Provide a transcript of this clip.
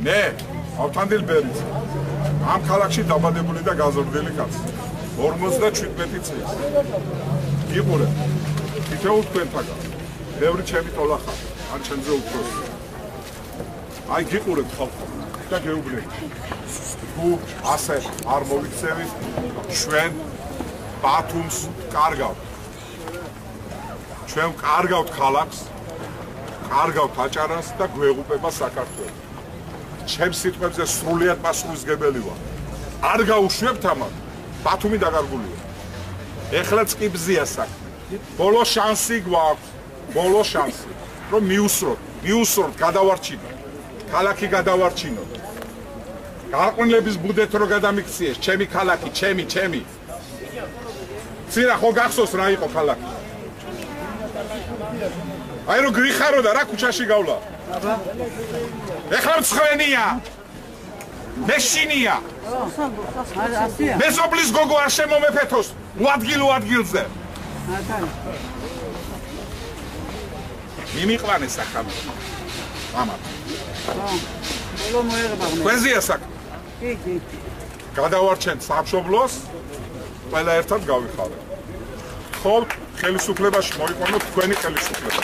მე ავთანდილ ბერიძე ამ ქალაქში დაბადებული და გაზრდილი კაცი 57 წლის გიყურე თითოეულ თქვენთაგან ბევრი ჩემი ტოლა ხარ ან ჩემზე უფროსი აი გიყურებ ხალხო და გეუბნებით თუ ასე არ მოვიქცევით ჩვენ ბათუმს კარგავთ ჩვენ კარგავთ ქალაქს კარგავთ აჭარას და გვეღუპება საქართველო ჩემს სიტყვებზე სრულიად პასუხისმგებელი ვარ არ გაუშვებთ ამან ბათუმი დაკარგულია ეხლაც კი ბზია საქმე ბოლო შანსი გვაქვს ბოლო შანსი რომ მიუსროთ გადავარჩინოთ ქალაქი გადავარჩინოთ გარყვნილების ბუდეთ რო გადამიქციეს ჩემი ქალაქი ჩემი ცირა ხო გახსოვს რა იყო ქალაქი აი რო გრიხარო და რა ქუჩაში გავლა ეხლა მცხვენია მეშინია მეზობლის გოგო არ შემომეფეთოს უადგილზე მიმიყვანე საქმე მამა თქვენზეა საქმე კი გადავარჩენთ სამშობლოს ყველა ერთად გავიხარეთ ხო ხელისუფლებაში მოიყვანოთ თქვენი ხელისუფლება